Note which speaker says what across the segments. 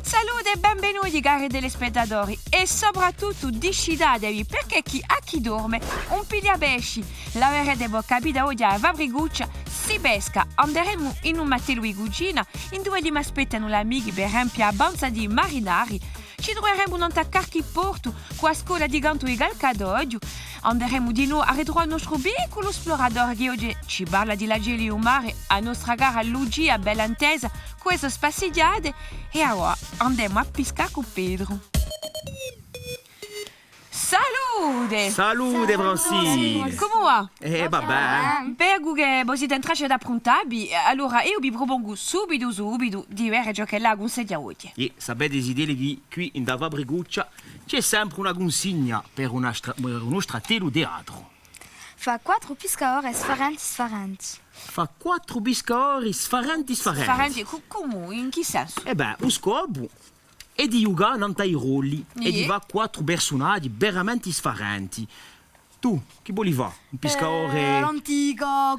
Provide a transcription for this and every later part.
Speaker 1: Salute e benvenuti cari telespettatori e soprattutto discidatevi perché a chi dorme un piglio pesci. L'avrete capito oggi a Vabriguccia si pesca. Andremo in un mattino in cucina in dove mi aspettano gli amici per riempire la banza di marinari. Ci troveremo un attaccarchi porto con la scuola di canto di Calcadoglio. Andremo di nuovo a ritrovare il nostro piccolo esploratore che oggi ci parla di lageli e mare a nostra gara Lucia bella intesa queste spassigliate e ora andiamo a pescare con Pedro. Salute!
Speaker 2: Salute, Francine!
Speaker 1: Come va?
Speaker 2: Vabbè.
Speaker 1: Perché che voi siete entrati ad approntarvi, allora io vi propongo subito di vedere ciò che la consegna oggi.
Speaker 2: E sapete che qui in Dava Briguccia c'è sempre una consigna per uno stratello teatro.
Speaker 3: Fa 4 pescatori sfarenti.
Speaker 2: Fa 4 pescatori sfarenti.
Speaker 1: Sfarenti, come? In che senso?
Speaker 2: Lo scopo è di giocare non i ruoli e di fare 4 personaggi veramente sfarenti. Tu, che vuoi fare? Un pescatore...
Speaker 3: L'antica,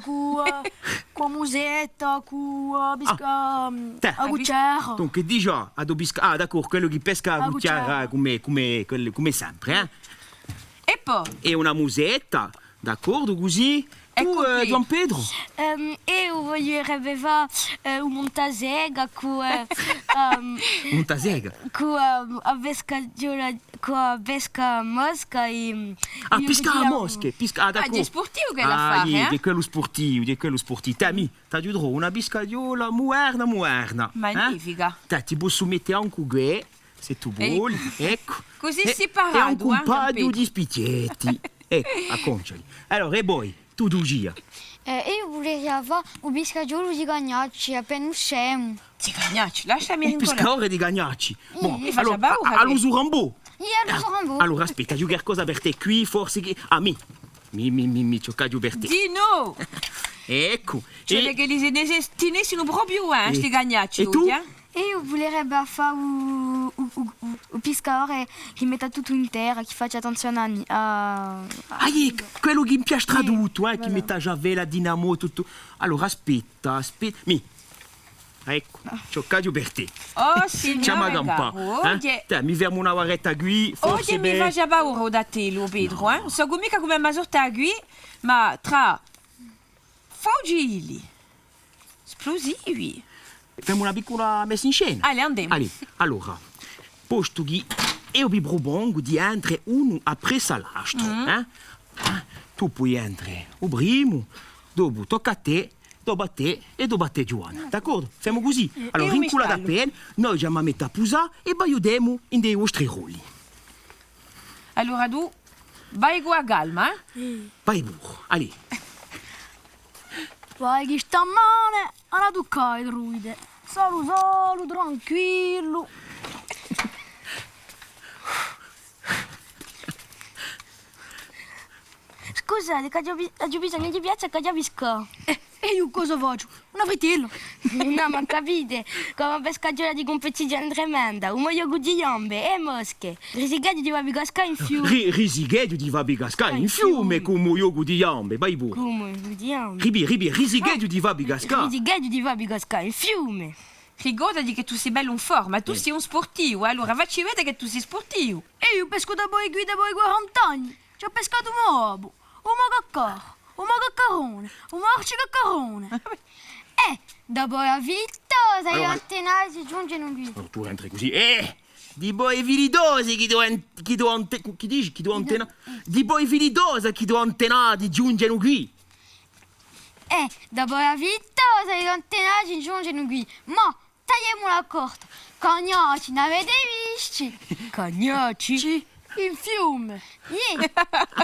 Speaker 3: con musetta, con a cucciara.
Speaker 2: Dunque, già, ad d'accordo, quello che pesca a cucciara come sempre, eh?
Speaker 1: E poi?
Speaker 2: E una musetta, d'accordo, così? Tu, Don Pedro?
Speaker 3: Io voglierebbe fare un montasega con
Speaker 2: Montasega?
Speaker 3: a pesca mosca e...
Speaker 2: pesca a mosche, d'accordo.
Speaker 1: Di sportivo che la fare,
Speaker 2: di quello sportivo. Tami, ti giuro, una pescaiola muerna.
Speaker 1: Magnifica.
Speaker 2: Ti posso mettere anche qui, se tu vuoi, ecco.
Speaker 1: Così separato,
Speaker 2: e anche un paio di spicchietti. Acconciali. Allora, e poi, tu dugia.
Speaker 3: Io vorrei fare un pescatore di gagnacci appena usciamo.
Speaker 1: Di gagnacci, lasciami
Speaker 2: Un
Speaker 1: rincolare.
Speaker 2: pescatore di gagnacci.
Speaker 1: faccia paura,
Speaker 2: allora Rambo.
Speaker 3: Io lo so un po'.
Speaker 2: Allora, aspetta, io qualcosa per te qui, forse che... mi cioccaggio per te.
Speaker 1: Di no!
Speaker 2: Ecco.
Speaker 1: Cioè che li nessuno proprio, sti gagnacci.
Speaker 2: E tu?
Speaker 3: Io vorrei fare un pescatore che metta tutto in terra, che faccia attenzione a...
Speaker 2: quello che mi piace tradotto, che mette già la dinamo, tutto. Allora, aspetta. Ecco, cioccaggio per te.
Speaker 1: Oh, signore,
Speaker 2: Mi fermo una varetta qui, forse...
Speaker 1: Oggi mi fa già paura da te, Pedro,
Speaker 2: No.
Speaker 1: So mica come mi sorta qui, ma tra fuggili, esplosivi.
Speaker 2: Facciamo una piccola messa in scena.
Speaker 1: Andiamo.
Speaker 2: Allora, posto che io vi propongo di entrare uno appresso l'altro. Tu puoi entrare il primo, dopo tocca a te, dopo a te e dopo a te, Giovanna. D'accordo? Facciamo così. Allora, rincula da pena, noi già mi mettiamo a posare e poi aiutiamo in dei vostri ruoli.
Speaker 1: Allora tu, vai con la calma,
Speaker 2: Vai burro, allì.
Speaker 3: Vai che stamane alla toccare, druide. Solo, tranquillo. Scusate, ho bisogno di piazza che già pesca. E io cosa faccio? Una fritilla. No, ma capite? Come pescaggiola di competizione tremenda. Un muoio di gambe e mosche. Risighetti di Vabigasca in fiume.
Speaker 2: Risighetti di Vabigasca in fiume come io di gambe, vai burro.
Speaker 3: Come di gambe?
Speaker 2: Risighetti di Vabigasca.
Speaker 3: Risighetti di Vabigasca in fiume.
Speaker 1: Ricordati che tu sei bello in forma, tu sei un sportivo, allora facci vedere che tu sei sportivo.
Speaker 3: E io pesco da voi qui da voi 40 anni. Ci ho pescato un uovo, un magacaro, un magaccarone, un marcicaccarone. Dopo la vittosa
Speaker 2: Allora-
Speaker 3: gli antenati si giungono qui.
Speaker 2: Tu entri così. Di boi filidosi chi do antena. Di boi filidosa chi do antenati giungono qui.
Speaker 3: Dopo la vittosa gli antenati si giungono qui. Ma tagliamola corta. Cagnacci, ne avete visti?
Speaker 1: Cagnacci?
Speaker 3: Sì, in fiume.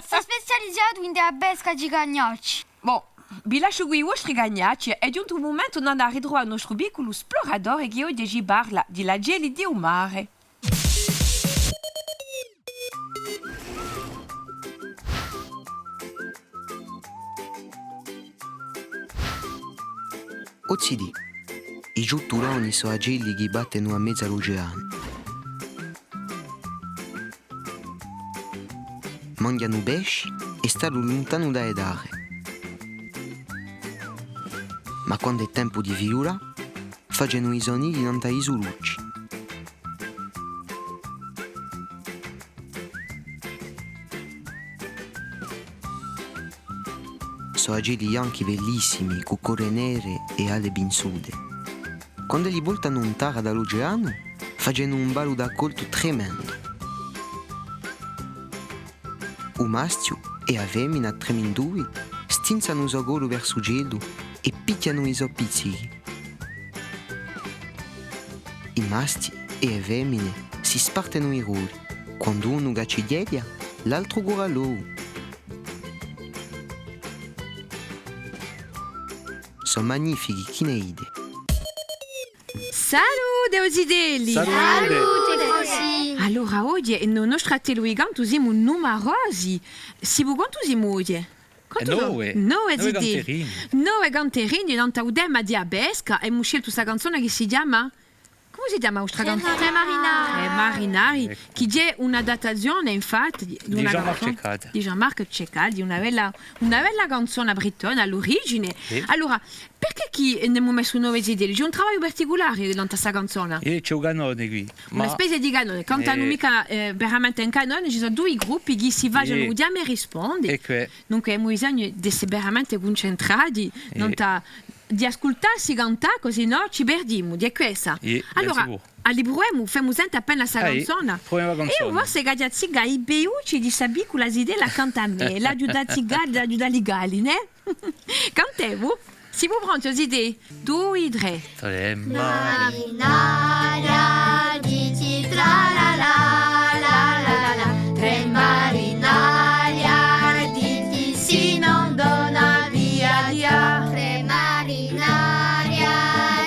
Speaker 3: Sta specializzato in della pesca di cagnacci.
Speaker 1: Boh, vi lascio qui i vostri gagnacci. È giunto il momento di andare a ritrovare il nostro piccolo esploratore che oggi ci parla di lageli di mare.
Speaker 4: Ozzidi, i giutturoni sono agili che battono a mezzo all'oceano. Mangiano pesci e stanno lontano dalle terre. Ma quando è tempo di figura, facciano i sonidi non i solucci. Sono agili bianchi bellissimi, con cuore nere e ali binsude. Quando li voltano un tara dall'oceano, facendo un ballo d'accolto tremendo. Un maschio e la femmina tremendui stinzano il suo golo verso il cielo e picchiano i suoi pizzichi. I maschi e le femmine si spartono i ruoli. Quando uno gacciglieglia, l'altro gora loro. Sono magnifici, chi ne ride.
Speaker 1: Salute, Osidelli!
Speaker 3: Salute, così.
Speaker 1: Allora, oggi nel nostro atelier siamo numerosi. Si vuoi quanto siamo oggi?
Speaker 5: Nove
Speaker 1: Osidelli. 9 canterini, non udema diabesca. E abbiamo scelto questa canzone che si chiama... Come si chiama questa canzone?
Speaker 3: Tre marinari.
Speaker 1: Marinari, che è una datazione, infatti,
Speaker 5: Di Jean-Marc Ceccad.
Speaker 1: Di Jean-Marc Ceccad, di una bella canzone brittona all'origine.
Speaker 5: Sì.
Speaker 1: Allora, perché chi ne abbiamo messo 9 idee? C'è un lavoro particolare in questa canzone.
Speaker 5: E c'è un canone qui.
Speaker 1: Una specie di canone, cantano mica veramente un canone, ci sono due gruppi che si vanno a chiamare e rispondono.
Speaker 5: E che?
Speaker 1: Dunque abbiamo bisogno di essere veramente concentrati, di ascoltarsi cantare, così no ci perdiamo, di questa. Allora, all'Ibruemo facciamo appena questa canzone. E io se ragazzi i beuci di Sabicu la idea la canta a me, la giuda zigali, la giuda ligali, ne? Cantevo? Siamo pronti, idee? 2, 3.
Speaker 5: Tre
Speaker 3: Marinaria, dici tra la la la la la. Tre marinaria, dici sì, non dona via via. Tre marinaria,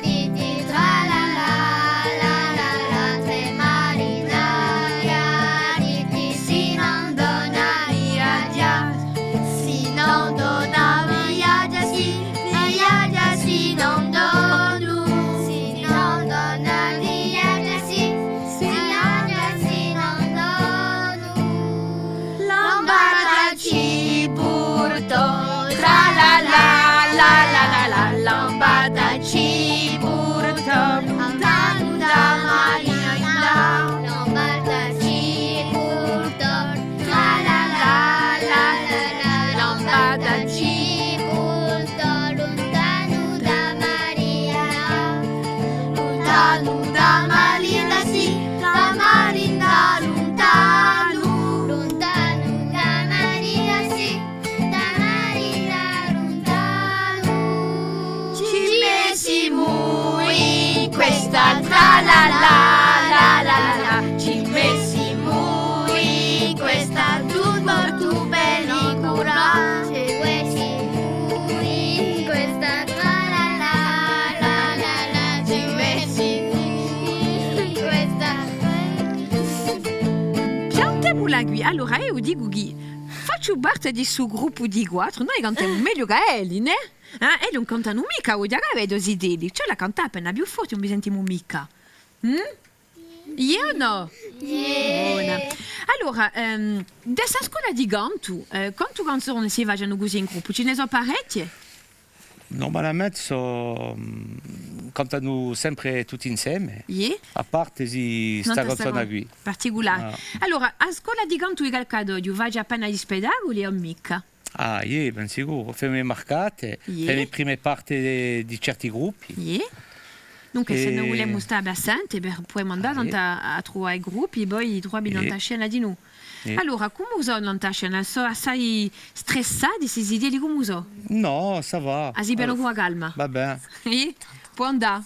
Speaker 3: dici tra la la la la la. Tre marinaria, dici sì, non dona via via. Sì, non dona via via, sì, via via, sì, non dono. Sì, non dona via via, sì, via via, sì, non dono. Lombarda ci porto tra la la la la la la. Lombarda ci porto lontano da Marina. Lombarda ci porto tra la la la la la. Lombarda ci porto lontano da Maria. Lontano da Maria, sì, da Maria lontano. Lontano da Maria, sì, da Maria lontano. Ci messimo in questa tra la la la la la. Ci messimo in questa tutto pellicola. Ci messimo in questa tra la la la la la. Ci messimo in questa.
Speaker 1: Piantiamo la guida. Allora, io dico che faccio parte di suo gruppo di quattro. Noi cantiamo meglio che Eli, ne? E non cantano mica, oggi vedo i deli. Cioè la canta appena più forte, non mi sentiamo mica. Io no? Buona. Allora, questa scuola di canto, quante canzoni si facciano così in gruppo? Ce ne sono parecchie?
Speaker 5: Normalmente cantano sempre tutti insieme. A parte questa canzone qui.
Speaker 1: Particolare. Allora, a scuola di canto in Calcadoglio vai appena agli spettacoli o mica?
Speaker 5: Ah, ben sicuro. Facciamo le marcate, facciamo le prime parti di certi gruppi.
Speaker 1: Dunque, se noi vogliamo stare assenti, possiamo andare a trovare i gruppi e poi troviamo la scena di noi. Allora, come sono la scena? Sono assai stressati queste idee, come sono?
Speaker 5: No, ça va.
Speaker 1: Ah, si piano con la calma?
Speaker 5: Va bene.
Speaker 1: Può andare.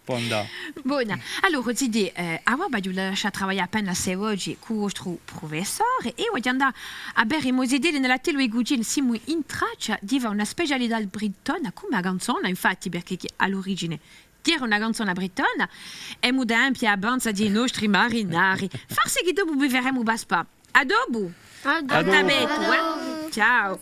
Speaker 5: Può andare.
Speaker 1: Buona. Allora, ti voglio lasciare lavorare appena 6 oggi con il nostro professore e voglio andare a bere i mosedeli nella telo e gugine. Siamo in traccia di una specialità brittona come la canzone, infatti, perché all'origine era una canzone brittona e mu da ampia abbondanza di nostri marinari. Forse che dopo beveremo baspa. A dopo. A dopo. Ciao.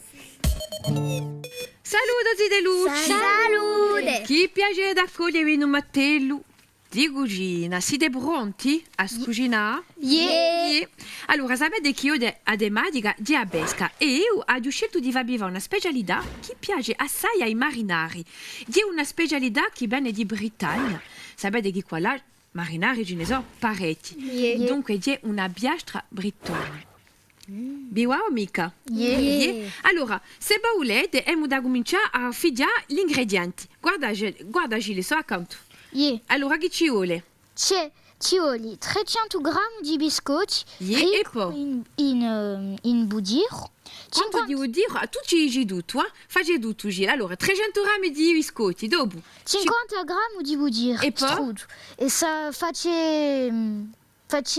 Speaker 1: Saluto Zidelucci!
Speaker 3: Salute!
Speaker 1: Che piacere d'accogliervi in un mattello di cucina. Siete pronti a cucinare?
Speaker 3: Yeah.
Speaker 1: Allora, sapete che io a tematica di pesca e io ho scelto di fare una specialità che piace assai ai marinari. Di una specialità che viene di Britannia. Sapete che qua là marinari ce ne sono parecchi.
Speaker 3: Yeah.
Speaker 1: Dunque, di una biastra brittone. Biwa o mica?
Speaker 3: Yeah.
Speaker 1: Allora, se volete, abbiamo da cominciare a figliare gli ingredienti. Guarda Gilles, so accanto.
Speaker 3: Yeah.
Speaker 1: Allora, che ci vuole?
Speaker 3: Ci vuole 300 grammi di biscotti
Speaker 1: Yeah, e
Speaker 3: ricco
Speaker 1: poi?
Speaker 3: in budiro.
Speaker 1: Quanto devo dire? Tu ci hai tutto, eh? Fai tutto, Gilles. Allora, 300 grammi di biscotti, dopo?
Speaker 3: 50 grammi di budiro.
Speaker 1: E poi?
Speaker 3: Strudel. E ça face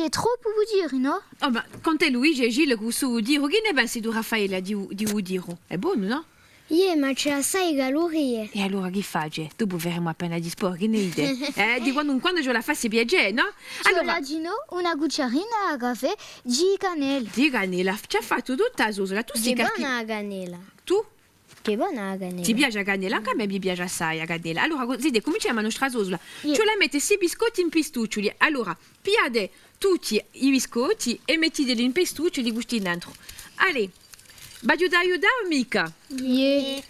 Speaker 3: troppo budiro, no?
Speaker 1: Oh, ma quand è Luigi e Gilles che su Udiro, che ne pensi tu, Raffaella, di Udiro? È buono, no?
Speaker 3: Yeah, ma c'è assai calorie.
Speaker 1: E allora che fai? Dopo verremo appena di sport, che ne idea? Di quando in quando ce la fassi piacere, no?
Speaker 3: Allora, una cucciarina a caffè di cannella.
Speaker 1: Di cannella, ci ha fatto tutta la sosa, tu sei
Speaker 3: Che buona la cannella.
Speaker 1: Tu?
Speaker 3: Che buona la cannella.
Speaker 1: Ti piace la cannella? Anche a me mi piace assai la cannella. Allora, così cominciamo la nostra sosa.
Speaker 3: Yeah.
Speaker 1: Ce la metti 6 biscotti in pistuccioli. Allora, piate tutti i biscotti e mettiteli in pistuccioli gusti dentro. Allora, voglio ti aiutare mica?
Speaker 3: Yeah.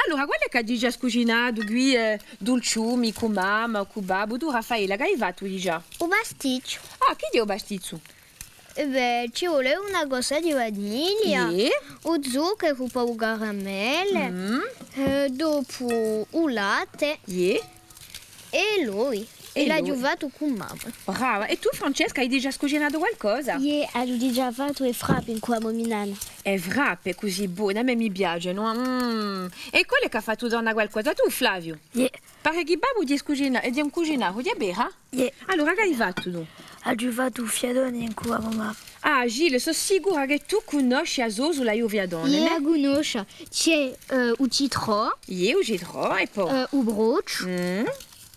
Speaker 1: Allora, guarda che hai già cucinato qui dolciumi con mamma, con babbo. Tu, Raffaella, che hai fatto già?
Speaker 3: Un pasticcio.
Speaker 1: Ah, che è pasticcio?
Speaker 3: Beh, ci vuole una cosa di vaniglia,
Speaker 1: Yeah.
Speaker 3: un zucchero, un caramelle, dopo un latte
Speaker 1: Yeah.
Speaker 3: e lui.
Speaker 1: E
Speaker 3: E l'ha
Speaker 1: lui.
Speaker 3: giovato con mamma.
Speaker 1: Brava. E tu, Francesca, hai già cucinato qualcosa?
Speaker 3: Yeah, ha già fatto e frappi in qua mominana.
Speaker 1: È frappe così buona, a me mi piace, no? E quello che ha fatto donna qualcosa, tu, Flavio?
Speaker 3: Yeah.
Speaker 1: Pare che babbo ti è un cucinato, di bere?
Speaker 3: Yeah.
Speaker 1: Allora, che hai fatto tu?
Speaker 3: Ha giovato un fiadone in qua mamma.
Speaker 1: Ah, Gilles, sono sicura che tu conosci a Zosola io viadone,
Speaker 3: Yeah,
Speaker 1: ne?
Speaker 3: conosce. C'è un citron,
Speaker 1: Io uccidrò, e poi?
Speaker 3: un brocio,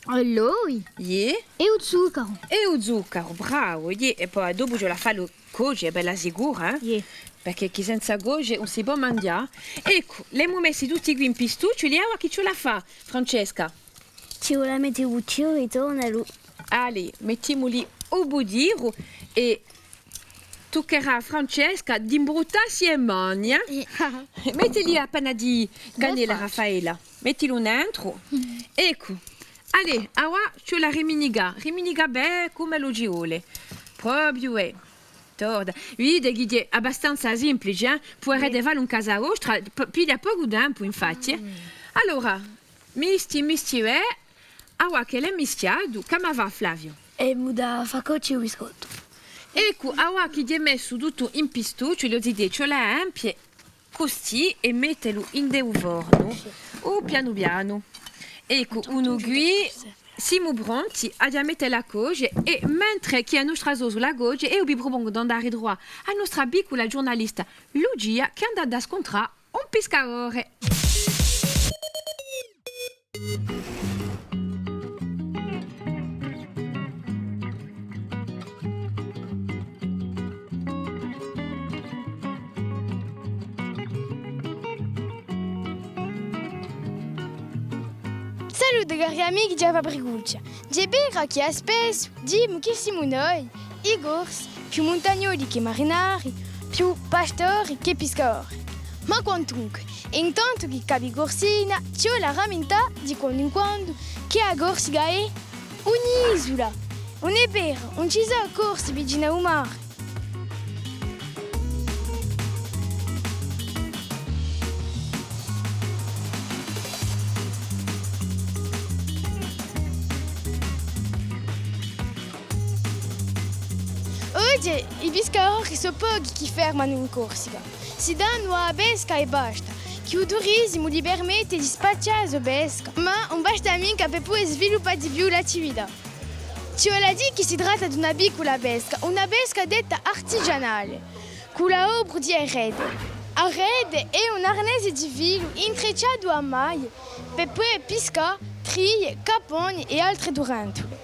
Speaker 3: l'olio
Speaker 1: Yeah.
Speaker 3: e un zucchero.
Speaker 1: E lo zucchero, bravo, yeah. E poi dopo ce la fa lo goji, è bella sicura, eh?
Speaker 3: Yeah.
Speaker 1: Perché chi senza goji non si può mangiare. Ecco, le abbiamo messi tutti qui in pistuccioli, e ora chi ce la fa, Francesca?
Speaker 3: Ci vuole mettere un tiro e torna lui.
Speaker 1: Allez, mettiamoli au budiro e toccherà a Francesca di imbruttarsi le mani. Mettili appena di cannella, Raffaella. Mettilo dentro. Ecco. Allez, ora c'è la riminiga bene come lo giole. Proprio è. Torda. Vedi che è abbastanza semplice, eh? Puoi redevare un casa vostra, piglia poco tempo, infatti. Allora, misti, ora che l'hai mischiato, come va, Flavio?
Speaker 3: E muda fa cocci un biscotto.
Speaker 1: Ecco, ora che ti hai messo tutto in pistuccioli, ce l'hai ampie così e mettelo in del forno, o piano piano. Ecco, uno qui, siamo pronti a mettere la coge e mentre che a nostra sosa la coge e vi propongo di andare droit a nostra piccola giornalista Lucia che è andata a scontrare un pescatore.
Speaker 6: Saluto cari amici di Fabriguccia. Gebera che ha spesso dimmi che siamo noi, i gorsi, più montagnoli che marinari, più pastori che pescatori. Ma quantunque, intanto che capi gorsina, c'è la raminta di quando in quando che a Gorsica è un'isola. Non è vero, non ci sono corsi vicino al mare. Oggi i pescatori sono pochi che fermano in Corsica. Si danno a pesca e basta. Che il turismo gli permette di spacciare la pesca, ma non basta mica per poi sviluppare di più l'attività. Ci vuole dire che si tratta di una piccola una pesca detta artigianale, con la opera di rete. A rete è un arnese di filo intrecciato a maglie per poi pescare triglie, caponi e altre durantole.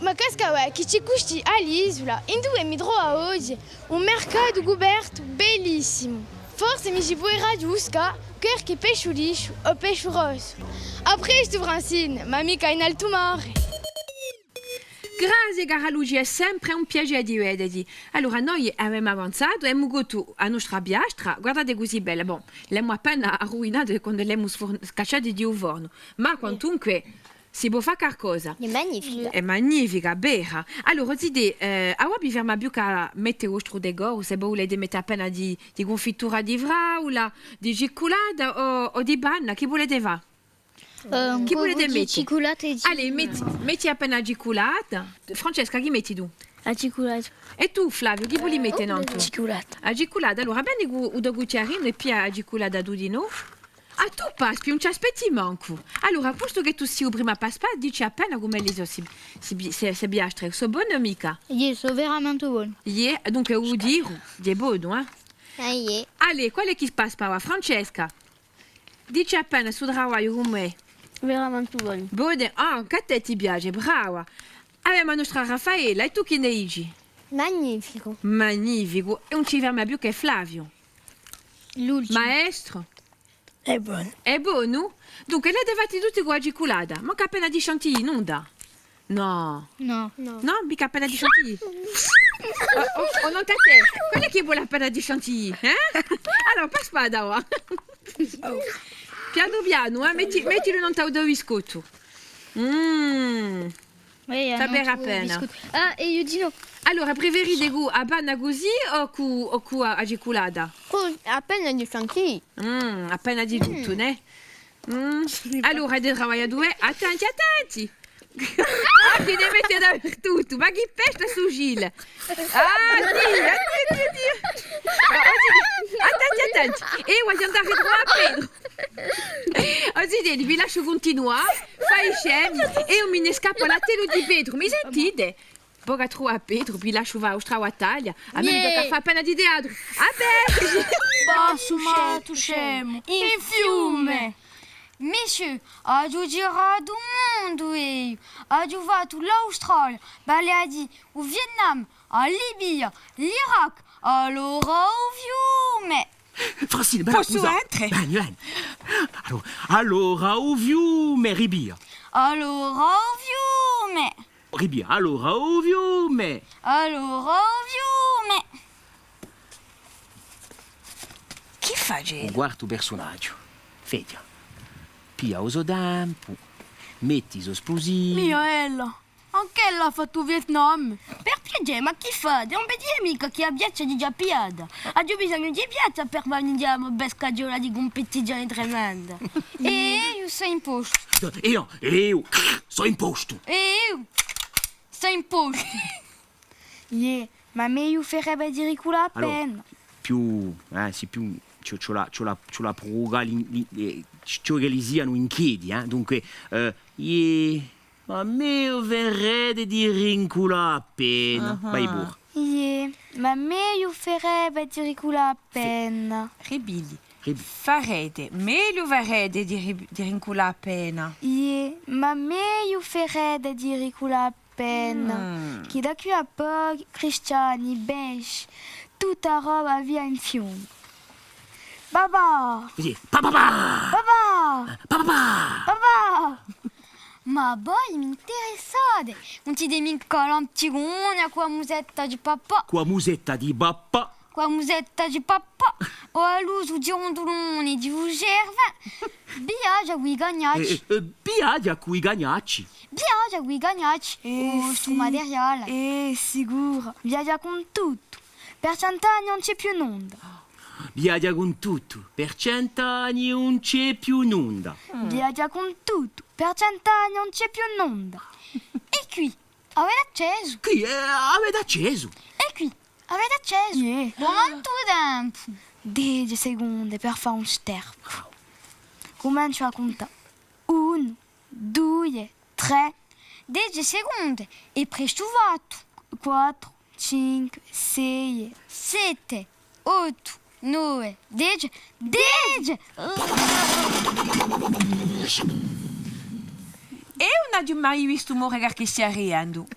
Speaker 6: Ma casca che ci costi all'isola, in due mi trovo oggi un mercato coperto bellissimo. Forse mi si può raggiungere quer che pesce liscio o pesce rosso. A presto, Francine, ma mica in alto mare.
Speaker 1: Grazie cara Luigi, è sempre un piacere di vederti. Allora, noi abbiamo avanzato e abbiamo goduto a nostra biastra. Guardate così bella. Bon, l'abbiamo appena rovinato quando l'abbiamo scacciata di un forno. Ma quantunque si può fare qualcosa.
Speaker 3: È magnifica.
Speaker 1: È magnifica, bella. Allora, ti dico, a voi ferma più che mettere ostro de goro, se volete mettere appena di confittura di vraula, di cioccolata o di panna, chi volete va? Chi volete mettere?
Speaker 3: Cioccolata e
Speaker 1: Allora, metti appena la cioccolata. Francesca, chi metti tu?
Speaker 3: La cioccolata.
Speaker 1: E tu, Flavio, chi vuoi mettere non tu?
Speaker 3: Cioccolata.
Speaker 1: La cioccolata, allora, bene un cucchiarino e poi la cioccolata tu di nuovo. Ah, tu passi, non ci aspetti manco. Allora, posto che tu sia prima paspa, dici appena come le so si biastre. Sono buone mica?
Speaker 3: Io sono veramente buono.
Speaker 1: Yeah, dunque, vuol dire, è buono, eh?
Speaker 3: Yeah.
Speaker 1: Allora, qual è chi paspa? Francesca, dici appena su travaglio come
Speaker 3: Veramente buono.
Speaker 1: buone. Ah, anche a te ti piace, brava. Abbiamo la nostra Raffaella, e tu chi ne dici?
Speaker 3: Magnifico.
Speaker 1: Magnifico. E non ci ferma più che Flavio.
Speaker 3: L'ultimo.
Speaker 1: Maestro.
Speaker 3: È buono.
Speaker 1: È buono? Dunque, le devate tutti con la cioccolata. Manca appena di chantilly, non da? No.
Speaker 3: No. No.
Speaker 1: No, mica appena di chantilly. O non te? Quella che vuole appena di chantilly, eh? Allora, paspa da qua. Piano piano, mettilo non t'ho da biscotto. Sta bene appena.
Speaker 3: Ah, e io dico,
Speaker 1: Allora, preferite a panna così o a cioccolata?
Speaker 3: appena di chantilly.
Speaker 1: Appena di tutto, né? Allora, dei lavoratori, attenti! Ah, ti devi mettere dappertutto, ma chi pesta su Gilles? Ah, Dio! Attenti! E voglio andare droit a Pedro. Oggi vi lascio continuare, fai i scemi e io me ne scappo alla telo di Pedro, mi sentite? Poi trovo a Pedro, vi lascio va a Australia, a me mi tocca fare appena di teatro. Vabbè!
Speaker 3: Basso, ma tu scemo. In fiume. Messieurs, adieu gira do mundo e adieu vato l'Australia, Baleadi, o Vietnam, a Libia, l'Iraq, allora o fiume.
Speaker 2: Francine,
Speaker 1: Posso
Speaker 2: scusa.
Speaker 1: entrare?
Speaker 2: Vieni. Allora, o fiume, Ribia.
Speaker 3: Allora o fiume.
Speaker 2: Ribia, allora, o fiume.
Speaker 3: Allora o fiume.
Speaker 1: Chi fa Gilles?
Speaker 2: Guarda il personaggio. Vedi. Pia uso tempo, metti i esplosivi.
Speaker 3: Miaella, anche ella ha fatto Vietnam. Per piacere, ma chi fa? Non vedi mica che ha piazza di già piada. Ha già bisogno di piazza per venire a pescagiola di competizione tremenda. E io sono in posto.
Speaker 2: Io sono in posto.
Speaker 3: E io sono in posto. Ma meglio farebbe dire quella pena.
Speaker 2: Più, sì, più, c'ho la pruga, ci organizziamo in chiedi, dunque, ma me verrei di dire in culo appena. Vai pure.
Speaker 3: Ma meglio farebbe dire quella pena.
Speaker 1: Ribili. Farete, meglio farete di rinculare appena.
Speaker 3: Ma meglio farebbe dire quella pena. Che da qui a poco, cristiani, belgi, tutta roba via in fiume. Babà!
Speaker 2: Così, papà!
Speaker 3: Babà!
Speaker 2: Papà!
Speaker 3: Babà! Ma poi mi interessate! Non ti devi mica l'antigone con la musetta di papà!
Speaker 2: Con la musetta di papà!
Speaker 3: Con la musetta di papà! O a l'uso di ondulone di ugerva! Biaggia qui gagnacci!
Speaker 2: Biaggia qui gagnacci!
Speaker 3: Biaggia qui gagnacci! Sto materiale! Sicuro! Biaggia con tutto! Per 100 anni non c'è più nulla!
Speaker 2: Viaggia con tutto, per 100 anni non c'è più nulla.
Speaker 3: Viaggia con tutto, per 100 anni non c'è più nulla. E qui, avete acceso?
Speaker 2: Qui avete acceso.
Speaker 3: E qui, avete acceso? Quanto tempo? 10 secondi per fare un sterpo. Comincio a contare. 1, 2, 3. 10 secondi e presto fatto. 4, 5, 6, 7, 8, 9, 10, 10!
Speaker 1: E non ho mai visto morire che stia riendo.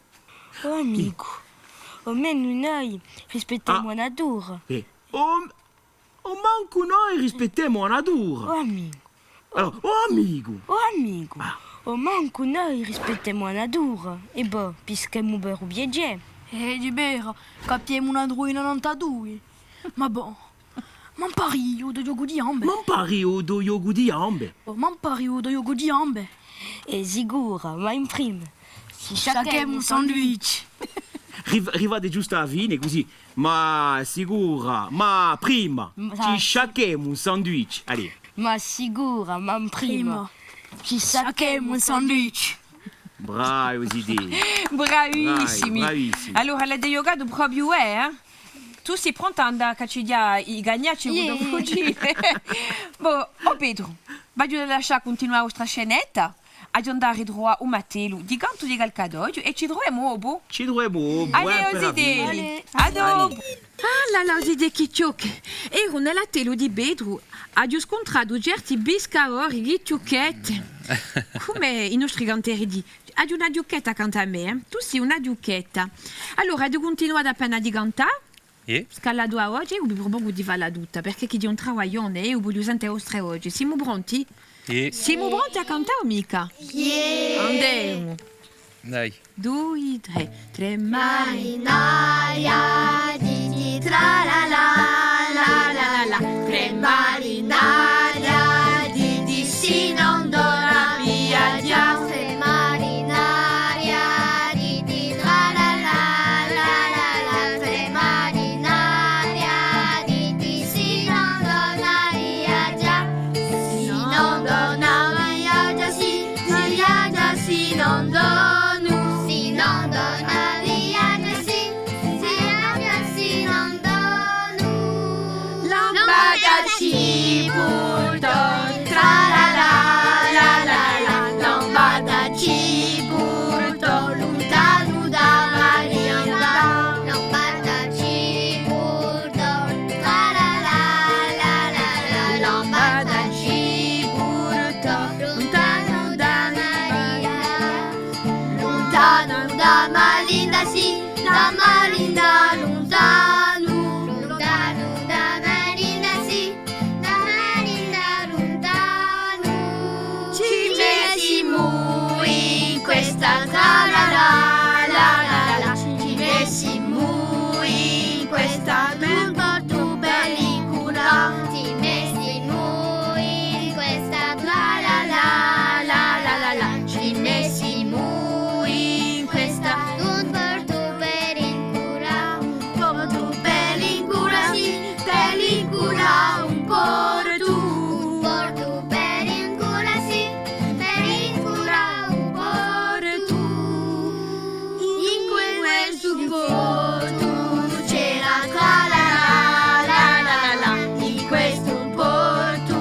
Speaker 3: Oh, amico, almeno noi rispettiamo la natura.
Speaker 2: O manco noi rispettiamo la natura.
Speaker 3: Oh amico,
Speaker 2: Allora, amico.
Speaker 3: o manco noi rispettiamo la natura. E boh, pischiamo per viaggiare.
Speaker 7: Di vero, capiamo una druina 92. Ma bon, man pari o do yogo di ambe.
Speaker 2: Non pari o do yogo di ambe.
Speaker 7: Man pari o do yogo di ambe.
Speaker 3: E sicura, ma in prima. Si
Speaker 7: Sciacchiamo un sandwich.
Speaker 2: Rivate giusto a fine così. Ma sicura, ma prima ci sciacchiamo un sandwich. Allez.
Speaker 3: Ma sicura, ma in prima. Ci
Speaker 7: Sciacchiamo un sandwich.
Speaker 2: Bravi idee.
Speaker 1: Bravissimi.
Speaker 2: Bravissimi.
Speaker 1: Allora, le yoga proprio è, eh? Tu sei pronta ad andare a cacciare i gagnacci
Speaker 3: Yeah.
Speaker 1: o fuggire? Boh, oh Pedro, voglio lasciare continuare la nostra scenetta. Ad andare droit al Matelo, di canto di Calcadoglio e ci troviamo dopo.
Speaker 2: Ci dovremo.
Speaker 1: Allez, aux idées. A dopo. Ah, là, aux idées che ciocche. Ero nella telo di Pedro, ho scontrato certi biscaori di ciocchette. Come i nostri cantieri di. Hai una giucchetta accanto a me, eh? Tu sei una giucchetta. Allora, devo continuare appena di cantare. Scalato a oggi, ho bisogno di fare la tutta, perché chi di un travaglione e ho voglio sentire ostre oggi. Siamo pronti? Siamo pronti a cantare, mica? Andiamo.
Speaker 5: Dai.
Speaker 1: 2, 3, 3 mari.
Speaker 6: Marinaria di tra la la, tre marinaria di si non dona via già. Tre marinaria di tra la la, tre marinaria di si non dona via già. Si non dona via già, si via già, si non donu, si non dona via già, si via già, si non donu. Lambada ci porto tra la la, lambada ci porto lontano da Marianda. Lambada ci porto tra la lambada ci porto lontano da Marianda. Lontano da Malinda, sì, da Malinda, lontano, lontano da Malinda, sì, da Malinda, lontano. Ci messimo in questa tra la la, ci messimo in questa tu pellicola. Ci messimo in questa tra la la, ci messimo in questa un porto pellicola. Porto pellicola, sì, pellicola, un porto. Un porto pellicola, sì, pellicola, un porto. In questo porto c'era tra la la, in questo porto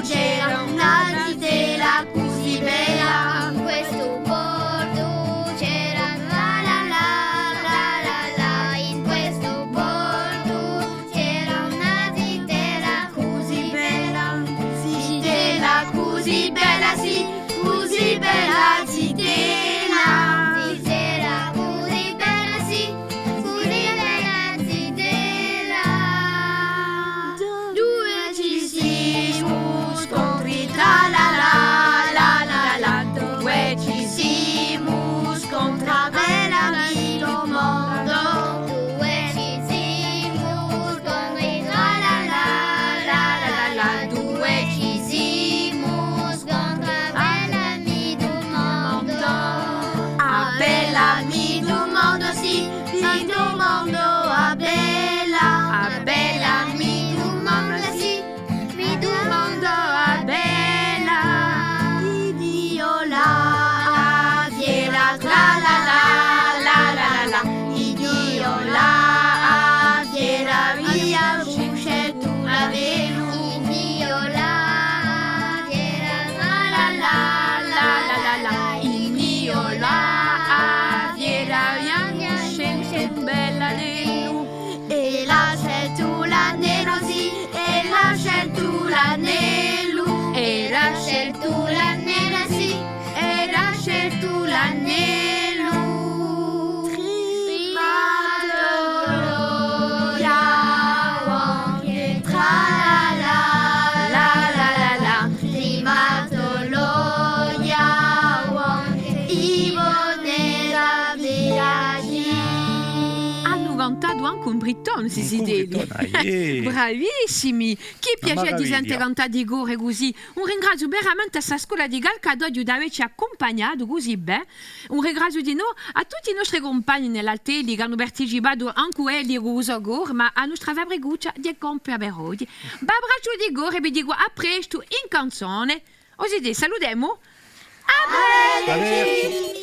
Speaker 6: c'era una tela così bella. In questo porto c'era la la, in questo porto c'era una tela così bella. Zitella così bella, sì, così bella zitella. Zitella così bella, sì, così bella zitella. Due ci siamo scontri tra la la, due ci siamo scontri bella mio mondo. Due ci siamo scontri tra la la, due ci siamo scontri bella mio mondo. A bella mio mondo, sì, mio mondo, a bella mio mondo, sì, mio mondo, a bella. Dio la fiera tra la la, Dio la fiera via usce tu la velu. Dio la fiera tra la la, Dio la fiera via usce tu bella velu. E lascia tu l'anello, sì, e lascia tu l'anello, e lascia tu l'anello, sì, e lascia tu l'anello. Trimato, anche tra la
Speaker 1: un briton, si si
Speaker 5: Briton,
Speaker 1: dice. Bravissimi! Chi piace di sentire cantare di gore così? Un ringrazio veramente a questa scuola di Calcadoglio di averci accompagnato così bene. Un ringrazio di noi a tutti i nostri compagni nell'Alteli che hanno partecipato anche quelli a gore, ma a nostra Fabriguccia di compi a Verodi. Babbraccio di gore e vi dico a presto in canzone. Così salutiamo.
Speaker 5: Arrivederci.